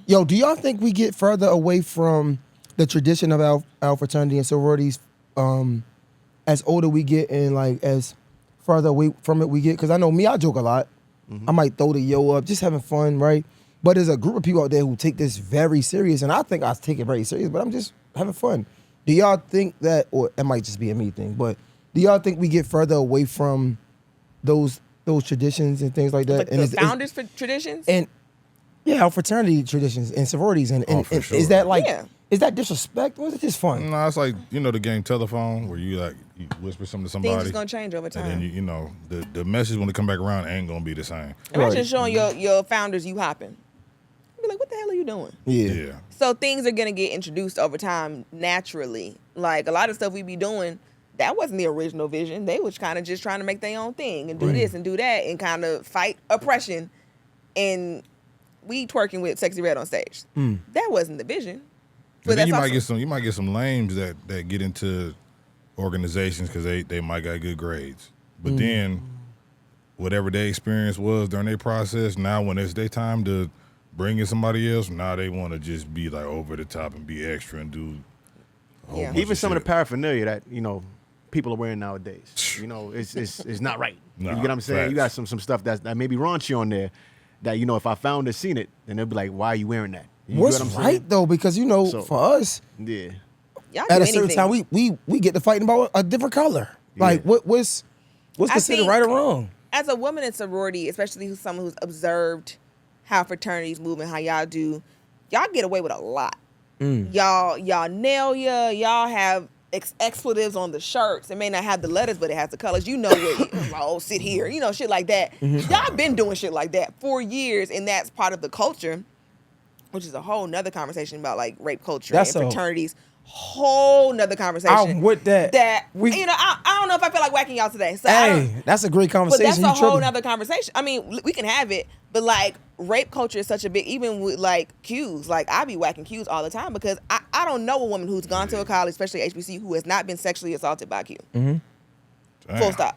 Yo, do y'all think we get further away from the tradition of our fraternity and sororities as older we get and like as further away from it we get? Because I know me, I joke a lot. I might throw the yo up, just having fun, right? But there's a group of people out there who take this very serious, and I think I take it very serious, but I'm just having fun. Do y'all think that, or it might just be a me thing, but do y'all think we get further away from those traditions and things like that? Like and the founders for traditions? And yeah, our fraternity traditions and sororities, and sure. is that like, is that disrespect or is it just fun? No, it's like, the game telephone where you whisper something to somebody. Things is gonna change over time. And then the message when they come back around ain't gonna be the same. Imagine showing your founders you hopping. Be like, what the hell are you doing? Yeah. So things are gonna get introduced over time naturally. Like a lot of stuff we be doing, that wasn't the original vision. They was kind of just trying to make their own thing and do this and do that and kind of fight oppression. And we twerking with Sexy Red on stage. That wasn't the vision. But then you might get some lames that get into organizations because they might got good grades. But then whatever their experience was during their process, now when it's their time to bring in somebody else, now they want to just be like over the top and be extra and do a whole bunch Even of some of shit. the paraphernalia that people are wearing nowadays. It's not right. Nah, you get what I'm saying? facts. You got some stuff that may be raunchy on there that if I found or seen it, then they'll be like, why are you wearing that? You What's get what I'm right saying? though? Because So- for us, Yeah. Y'all at do a certain anything. time, we get to fighting about a different color. Like what's considered think- right or wrong? As a woman in sorority, especially someone who's observed how fraternities move and how y'all do, y'all get away with a lot. Y'all nail ya. Y'all have expletives on the shirts. It may not have the letters, but it has the colors. You know where sit here. Shit like that. Y'all been doing shit like that for years, and that's part of the culture, which is a whole nother conversation about like rape culture and fraternities. Whole nother conversation. I'm with that. I don't know if I feel like whacking y'all today. So That's a great but conversation. that's a You whole tripping. nother conversation. I mean, we can have it, but like rape culture is such a big, even with like Qs, like I be whacking Qs all the time because I don't know a woman who's gone to a college, especially HBC, who has not been sexually assaulted by Q. Full stop.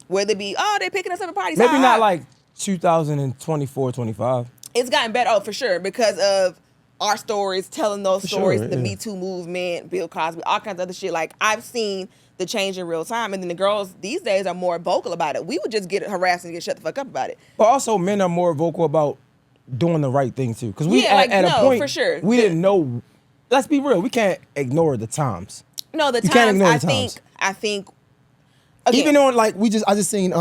Whether it be, they picking us up at parties. Maybe not like 2024, 25. It's gotten better, for sure, because of our stories, telling those stories, the Me Too movement, Bill Cosby, all kinds of other shit. Like I've seen the change in real time, and then the girls these days are more vocal about it. We would just get harassed and get shut the fuck up about it. But also, men are more vocal about doing the right thing too. Because we Yeah, at a point, for sure. we didn't know. Let's be real. We can't ignore the times. No, the You can't times. ignore the times. I think. Again, Even on like I just seen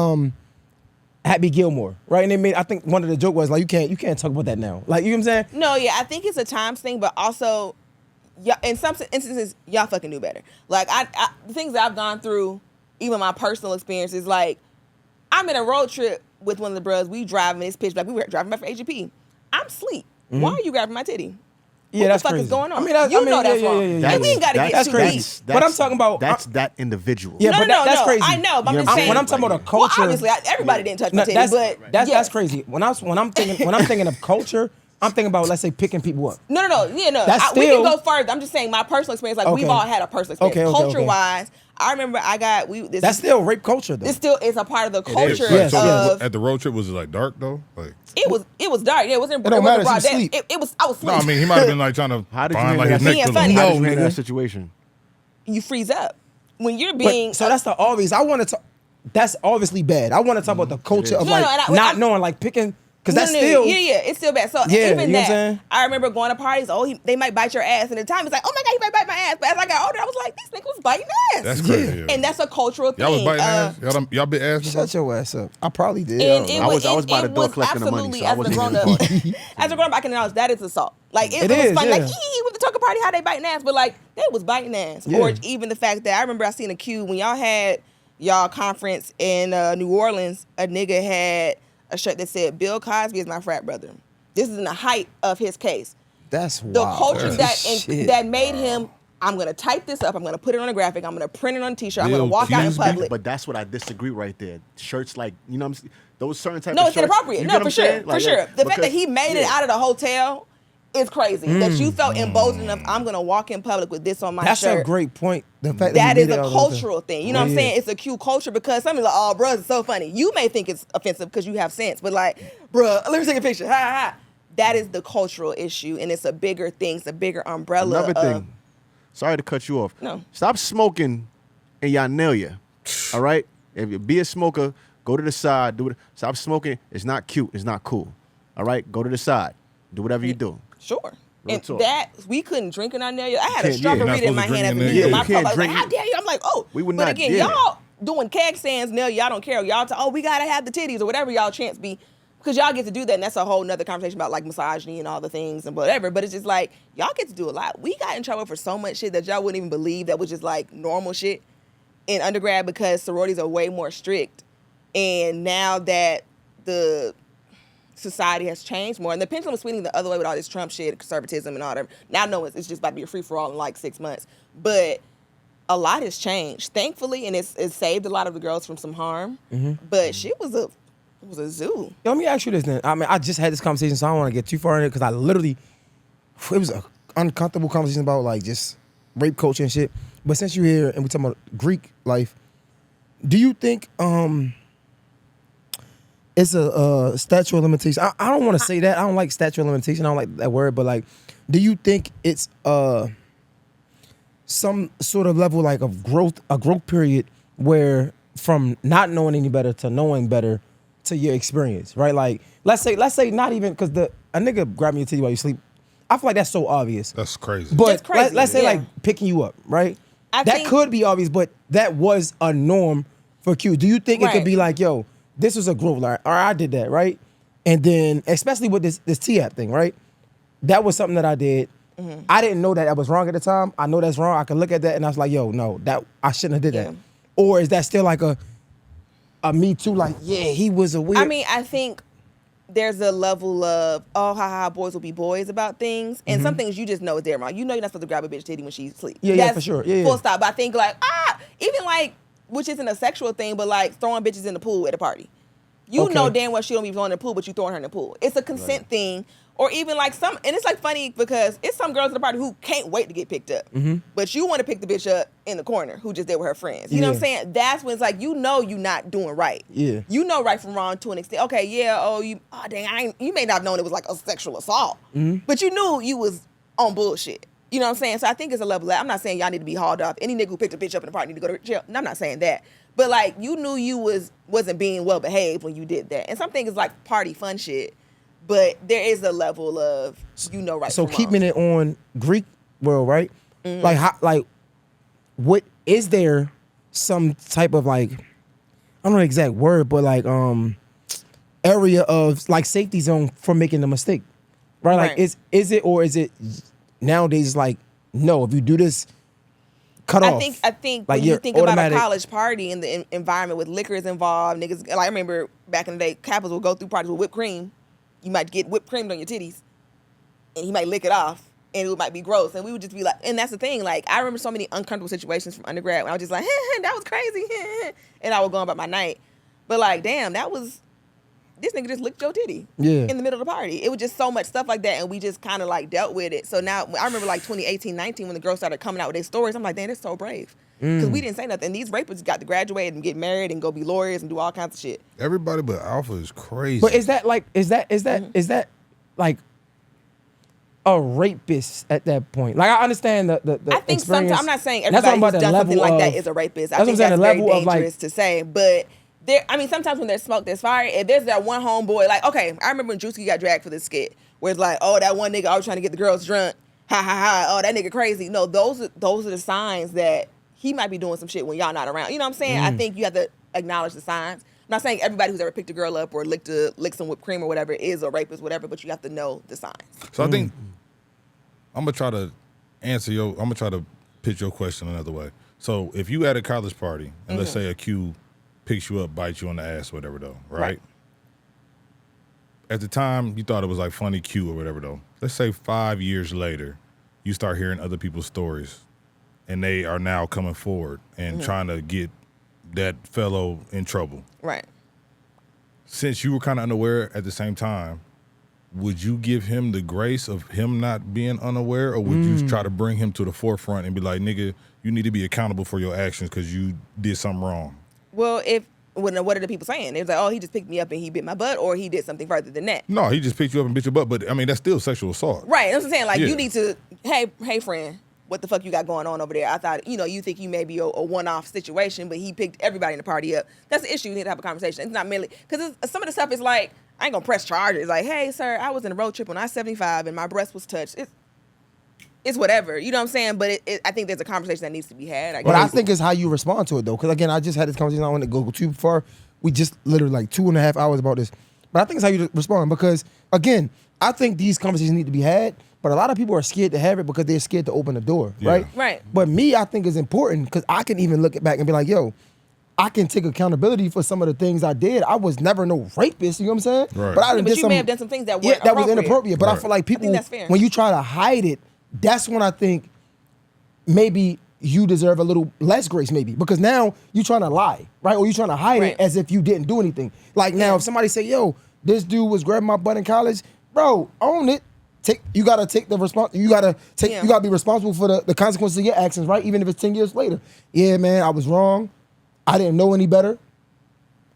Happy Gilmore, right? And they made, I think one of the joke was like, you can't talk about that now. Like, you know what I'm saying? No, yeah, I think it's a times thing, but also, yeah, in some instances, y'all fucking knew better. Like, the things that I've gone through, even my personal experiences, like, I'm in a road trip with one of the bros. We driving, it's pitch black. We were driving back for AGP. I'm asleep. Why are you grabbing my titty? Yeah, what that's the fuck crazy. is going on? I mean, that's wrong. And we ain't got to get that's too crazy. deep. But I'm talking about that individual. Yeah, No, but no, that's no. crazy. I know, but I'm just saying. When I'm talking about a culture, Well, obviously, everybody didn't touch my titty, but that's yes. crazy. When I'm thinking of culture, I'm thinking about, let's say, picking people up. No. Yeah, no. That's We can still- go further. I'm just saying my personal experience. Like, Okay. we've all had a personal experience. Okay. Culture-wise, I remember That's still rape culture, though. This still is a part of the culture Yes, of. At the road trip, was it like dark though? Like It was dark. Yeah, it wasn't. It don't matter if wasn't you broad sleep. day. It was. I was no, asleep. I mean he might have been like trying to How did you find like handle his that? neck Being pillow. funny. How No, did you handle nigga. that situation? You freeze up when you're being. So that's the obvious. I want to talk. That's obviously bad. I want to talk about the culture of No, no, like and not I'm- knowing, like picking, because No, that's no, still. yeah, it's still bad. So Yeah, even you know what I'm that, saying? I remember going to parties. They might bite your ass, and at the time it's like, oh my god, he might bite my ass. But as I got older, I was like, this nigga was biting ass. That's crazy. Yeah. And that's a cultural thing. Y'all was biting ass. Y'all bit ass. before? Shut your ass up. I probably did. And I don't know. I was by the door collecting the money, absolutely, so I wasn't as a grown getting up, caught. as a grown up, I can acknowledge that is assault. Like it It was is, funny, yeah. like with the talking party, how they biting ass, but like they was biting ass. Yeah. Or even the fact that I remember I seen a Q when y'all had y'all conference in New Orleans. A nigga had a shirt that said Bill Cosby is my frat brother. This is in the height of his case. That's The wild. culture Shit. that made him. I'm gonna type this up. I'm gonna put it on a graphic. I'm gonna print it on a T-shirt. I'm Bill gonna walk out in Cosby? public. But that's what I disagree right there. Shirts like, you know what I'm saying? Those certain type No, of it's shirts. inappropriate. You No, get what for I'm sure, saying? for Like, sure. The fact that because- he made it yeah. out of the hotel is crazy. That you felt emboldened enough. I'm gonna walk in public with this on my That's shirt. a great point. The fact That he is made a it out of the hotel. cultural thing. You know what I'm Yeah. saying? It's a cute culture because some people are like, oh, bruh, it's so funny. You may think it's offensive because you have sense, but like, bruh, let me take a picture. Ha ha. that is the cultural issue, and it's a bigger thing, it's a bigger umbrella. Another thing. Sorry to cut you off. No. Stop smoking in your nail. All right? If you be a smoker, go to the side. Do it. Stop smoking. It's not cute. It's not cool. All right? Go to the side. Do whatever you do. Sure. Real And talk. that we couldn't drink in our nail. I had a can't- straw yeah. You're not burrito in my supposed to hand drink as a in nigga. there. My Yeah, you can't father was like, drink- "How dare you?" I'm like, "Oh." We would but not- again, yeah. y'all doing keg stands nail. Y'all don't care. Y'all we gotta have the titties or whatever y'all chance be. Because y'all get to do that, and that's a whole nother conversation about like misogyny and all the things and whatever. But it's just like y'all get to do a lot. We got in trouble for so much shit that y'all wouldn't even believe that was just like normal shit in undergrad because sororities are way more strict. And now that the society has changed more, and the pendulum is swinging the other way with all this Trump shit, conservatism and all that. Now, no, it's just about to be a free for all in like 6 months. But a lot has changed, thankfully, and it's saved a lot of the girls from some harm. But shit was a zoo. Yo, let me ask you this then. I mean, I just had this conversation, so I don't want to get too far in it because I literally, it was an uncomfortable conversation about like just rape culture and shit. But since you're here and we're talking about Greek life, do you think it's a statute of limitation? I don't want to say that. I don't like statute of limitation. I don't like that word. But like, do you think it's some sort of level like of growth, a growth period where from not knowing any better to knowing better to your experience, right? Like, let's say not even because a nigga grab me your titty while you sleep. I feel like that's so obvious. That's crazy. But It's crazy, let's say yeah. like picking you up, right? I That think- could be obvious, but that was a norm for Q. Do you think it could Right. be like, yo, this was a growth, like, all right, I did that, right? And then, especially with this T-app thing, right? That was something that I did. I didn't know that was wrong at the time. I know that's wrong. I could look at that and I was like, yo, no, that I shouldn't have did that. Yeah. Or is that still like a me too? Like, yeah, he was a weird. I mean, I think there's a level of, oh, ha, boys will be boys about things. And some things you just know is there wrong. You know you're not supposed to grab a bitch titty when she's asleep. Yeah, yeah, That's for sure. Yeah, full yeah. stop. But I think like, even like, which isn't a sexual thing, but like throwing bitches in the pool at a party. You Okay. know damn well she don't be throwing in the pool, but you throwing her in the pool. It's a consent thing. Or even like and it's like funny because it's some girls at the party who can't wait to get picked up. But you want to pick the bitch up in the corner who just there with her friends. You know what I'm Yeah. saying? That's when it's like, you know you not doing right. Yeah. You know right from wrong to an extent. Okay, yeah, dang, you may not have known it was like a sexual assault. But you knew you was on bullshit. You know what I'm saying? So I think it's a level that I'm not saying y'all need to be hauled off. Any nigga who picked a bitch up in the party need to go to jail. No, I'm not saying that. But like you knew you wasn't being well behaved when you did that. And some things is like party fun shit. But there is a level of right So from wrong. keeping it on Greek world, right? Like, what is there some type of like, I don't know the exact word, but like area of like safety zone for making a mistake, right? Like, Right. is it nowadays it's like, no, if you do this, cut off. I think Like, when you you're think about a automatic- college party and the environment with liquors involved, niggas, like I remember back in the day, Kappas would go through parties with whipped cream. You might get whipped cream on your titties, and he might lick it off, and it might be gross. And we would just be like, and that's the thing. Like I remember so many uncomfortable situations from undergrad when I was just like, that was crazy, and I would go about my night. But like, damn, this nigga just licked your titty Yeah. in the middle of the party. It was just so much stuff like that, and we just kind of like dealt with it. So now I remember like 2018, 19 when the girls started coming out with their stories. I'm like, damn, they're so brave. Because we didn't say nothing. These rapists got to graduate and get married and go be lawyers and do all kinds of shit. Everybody but Alpha is crazy. But is that like a rapist at that point? Like I understand the I think experience. sometimes, I'm not saying That's what everybody I'm who's about, the done something level like that of- is a rapist. I that's what think I'm saying, that's the very level of, like- dangerous to say. But sometimes when there's smoke, there's fire. If there's that one homeboy, like, okay, I remember when Drewski got dragged for this skit, where it's like, oh, that one nigga always trying to get the girls drunk. Ha, ha, ha. Oh, that nigga crazy. No, those are the signs that he might be doing some shit when y'all not around. You know what I'm saying? I think you have to acknowledge the signs. I'm not saying everybody who's ever picked a girl up or licked some whipped cream or whatever is a rapist, whatever, but you have to know the signs. So I think I'm gonna try to I'm gonna try to pitch your question another way. So if you at a college party and let's say a Q picks you up, bites you on the ass, whatever though, right? At the time you thought it was like funny Q or whatever though. Let's say 5 years later, you start hearing other people's stories, and they are now coming forward and trying to get that fellow in trouble. Right. Since you were kind of unaware at the same time, would you give him the grace of him not being unaware, or would you try to bring him to the forefront and be like, nigga, you need to be accountable for your actions because you did something wrong? Well, if what are the people saying? They're like, oh, he just picked me up and he bit my butt, or he did something further than that. No, he just picked you up and bit your butt. But I mean, that's still sexual assault. Right. That's what I'm saying. Like, Yeah. you need to, hey, friend, what the fuck you got going on over there? I thought, you think you may be a one-off situation, but he picked everybody in the party up. That's the issue. You need to have a conversation. It's not merely, because some of the stuff is like, I ain't gonna press charges. Like, hey, sir, I was in a road trip on I-75 and my breast was touched. It's whatever. You know what I'm saying? But I think there's a conversation that needs to be had. But I think it's how you respond to it, though. Because, again, I just had this conversation. I don't want to go too far. We just literally like 2.5 hours about this. But I think it's how you respond. Because, again, I think these conversations need to be had. But a lot of people are scared to have it because they're scared to open the door, Yeah. right? Right. But me, I think is important because I can even look it back and be like, yo, I can take accountability for some of the things I did. I was never no rapist, you know what I'm saying? Right. But I But did you some, may have done some things that yeah, weren't that was appropriate. inappropriate. But I Right. feel like people, that's fair. when you try to hide it, that's when I think maybe you deserve a little less grace, maybe, because now you're trying to lie, right? Or you're trying to hide Right. it as if you didn't do anything. Like now, if somebody say, "Yo, this dude was grabbing my butt in college," bro, own it. You gotta take the response. You gotta take. Yeah. You gotta be responsible for the consequences of your actions, right? Even if it's 10 years later. Yeah, man, I was wrong. I didn't know any better.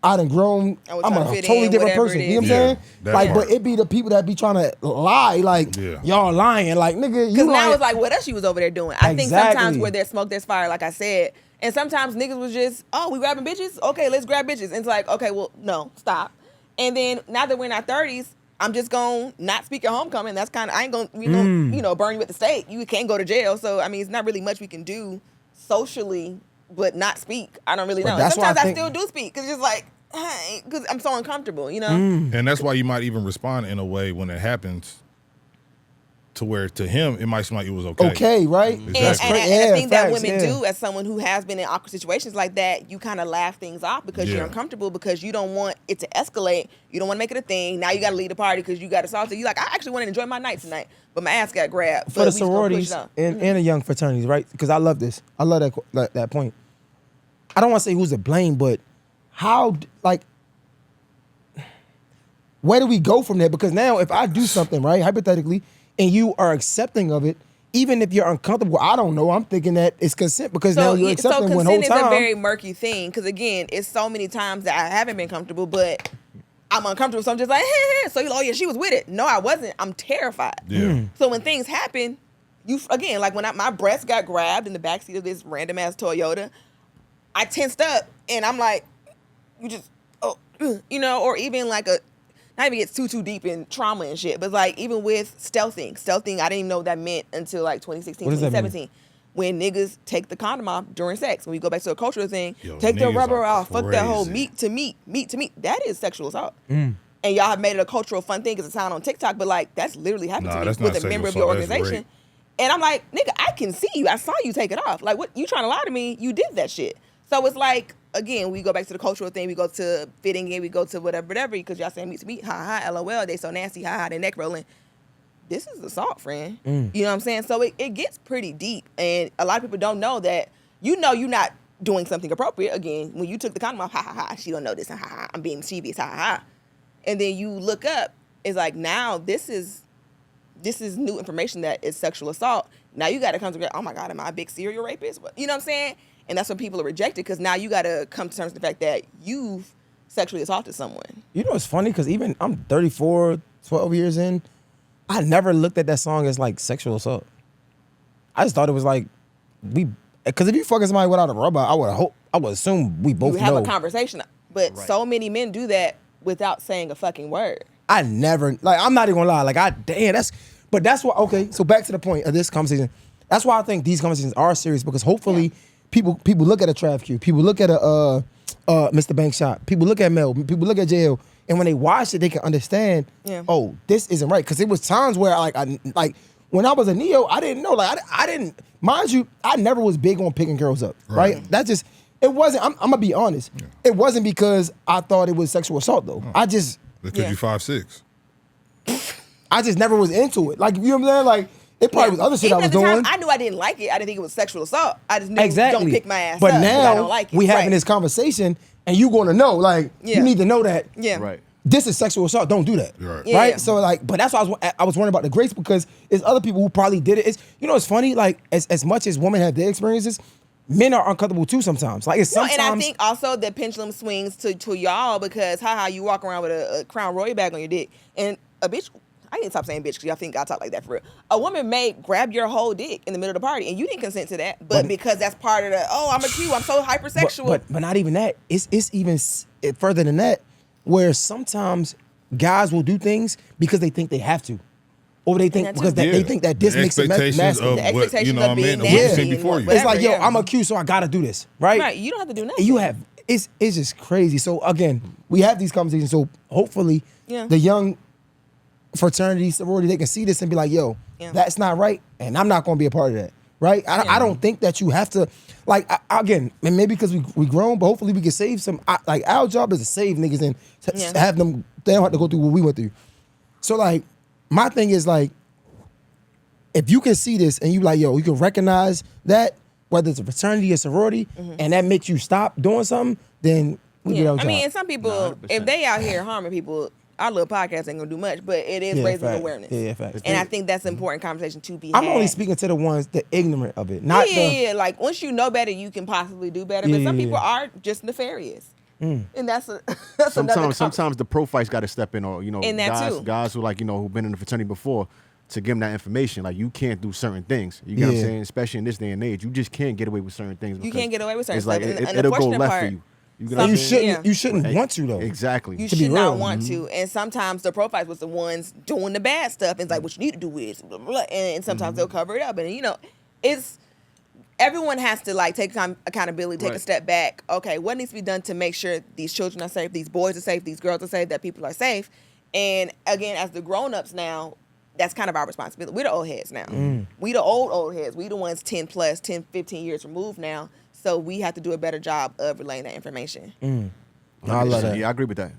I done grown. I was I'm trying a to fit totally in, different whatever person. it You know what I'm is. saying? that Like, part. but it be the people that be trying to lie, like Yeah. y'all lying, like nigga. You Because now lying. it's like, what else she was over there doing? I think sometimes Exactly. where there's smoke, there's fire, like I said. And sometimes niggas was just, oh, we grabbing bitches? Okay, let's grab bitches. And it's like, okay, well, no, stop. And then now that we're in our 30s, I'm just going to not speak at homecoming. That's kind of, I ain't going to, burn you at the stake. You can't go to jail. So, I mean, it's not really much we can do socially, but not speak. I don't really But know. that's why I Sometimes I think- still do speak because it's just like, because I'm so uncomfortable, you know? And that's why you might even respond in a way when it happens to where to him it might seem like it was okay. okay, right? And, Exactly. and, Yeah, and I think that facts, women yeah. do, as someone who has been in awkward situations like that, you kind of laugh things off because Yeah. you're uncomfortable, because you don't want it to escalate. You don't want to make it a thing. Now you got to leave the party because you got assaulted. You like, I actually want to enjoy my night tonight, but my ass got grabbed. For but the we just gonna push sororities it on. and the young fraternities, right? Because I love this. I love that point. I don't want to say who's to blame, but how, like, where do we go from there? Because now if I do something, right, hypothetically, and you are accepting of it, even if you're uncomfortable, I don't know, I'm thinking that it's consent because now you're accepting when whole consent is time. a very murky thing because, again, it's so many times that I haven't been comfortable, but I'm uncomfortable, so I'm just like, hey. So, oh yeah, she was with it. No, I wasn't. I'm terrified. Yeah. So when things happen, again, like when my breast got grabbed in the backseat of this random ass Toyota, I tensed up and I'm like, you just, or even like not even get too deep in trauma and shit, but like even with stealthing, I didn't even know what that meant until like 2016, What does that mean? 2017. When niggas take the condom off during sex. When we go back to a cultural thing, Yo, take the niggas rubber are off, fuck that whole crazy. meat to meat. That is sexual assault. And y'all have made it a cultural fun thing because it's sound on TikTok, but like that's literally happened Nah, to me that's with not a member of sexual your assault, that's organization. rape. And I'm like, nigga, I can see you. I saw you take it off. Like, what you trying to lie to me? You did that shit. So it's like, again, we go back to the cultural thing. We go to fitting in. We go to whatever, because y'all saying meat to meat. Ha ha, LOL. They so nasty. Ha ha, they neck rolling. This is assault, friend. You know what I'm saying? So it gets pretty deep. And a lot of people don't know that. You know you're not doing something appropriate. Again, when you took the condom off, ha ha ha, she don't know this. Ha ha ha, I'm being mischievous. Ha ha ha. And then you look up, it's like, now this is new information that is sexual assault. Now you got to come to, oh my God, am I a big serial rapist? You know what I'm saying? And that's when people are rejected, because now you got to come to terms with the fact that you've sexually assaulted someone. You know, it's funny because even I'm 34, 12 years in, I never looked at that song as like sexual assault. I just thought it was like, because if you fucking somebody without a rubber, I would assume we both You have know. a conversation, but so many men do that without saying a fucking word. I never, like, I'm not even gonna lie, like, but that's why, okay, so back to the point of this conversation. That's why I think these conversations are serious, because hopefully people look at a Trav Q, people look at a Mr. Bank Shot, people look at Mel, people look at JL, and when they watch it, they can understand, oh, this isn't right. Because it was times where, like when I was a Neo, I didn't know, like, I didn't, mind you, I never was big on picking girls up, right? That just, it wasn't, I'm gonna be honest, it wasn't because I thought it was sexual assault, though. Because Yeah. you 5'6". I just never was into it. Like, you know what I'm saying? Like, it probably was other shit Even I was at the time, doing. I knew I didn't like it. I didn't think it was sexual assault. I just knew Exactly. don't pick my ass but up, 'cause now I don't like it. we having Right. this conversation, and you gonna know, like, Yeah. you need to know that Yeah. Right. this is sexual assault. Don't do that. Right. Yeah. Right? So, like, but that's why I was wondering about the grace, because it's other people who probably did it. It's, you know, it's funny, like, as much as women have their experiences, men are uncomfortable too sometimes. Like it's No, sometimes. and I think also the pendulum swings to y'all because haha, you walk around with a Crown Royal bag on your dick, and a bitch. I need to stop saying bitch because y'all think I talk like that for real. A woman may grab your whole dick in the middle of the party, and you didn't consent to that, but because that's part of the I'm a Q, I'm so hypersexual. But not even that. It's even further than that, where sometimes guys will do things because they think they have to, or they think because they think that this makes it masculine. The expectations what, you know of what I being mean? What you nasty seen and before you. whatever, It's like, yo, yeah. I'm a Q, so I gotta do this, right? Right, you don't have to do nothing. And you have it's just crazy. So again, we have these conversations. So hopefully, the young fraternity, sorority, they can see this and be like, yo, that's not right, and I'm not gonna be a part of that. Right? I don't think that you have to, like, again, and maybe because we grown, but hopefully we can save some. Like, our job is to save niggas and have them. They don't have to go through what we went through. So like, my thing is like, if you can see this and you like, yo, you can recognize that, whether it's a fraternity or sorority, and that makes you stop doing something, then we get our job. I mean, and some people, 100%. if they out here harming people, our little podcast ain't gonna do much, but it is raising fact. awareness. Yeah, fact. And I think that's an important conversation to be I'm had. only speaking to the ones that ignorant of it, not Yeah. Like once you know better, you can possibly do better. But some people are just nefarious, and that's another Sometimes the pro fights got to step in, or In that too. guys who like who've been in the fraternity before, to give them that information. Like, you can't do certain things. You get what I'm saying? Especially in this day and age, you just can't get away with certain things. You can't get away with certain it's like stuff. And it'll go the left part, for you. You get some- what I'm you saying? shouldn't. You shouldn't want to though. Exactly. You To be should not real. want to. And sometimes the profiles was the ones doing the bad stuff. And it's like, what you need to do is, blah, blah, blah. And sometimes they'll cover it up. And it's everyone has to like take accountability, take a step back. Okay, what needs to be done to make sure these children are safe, these boys are safe, these girls are safe, that people are safe. And again, as the grown-ups now, that's kind of our responsibility. We're the old heads now. We the old heads. We the ones 10 plus, 10, 15 years removed now. So we have to do a better job of relaying that information. I love that. Yeah, I agree with that.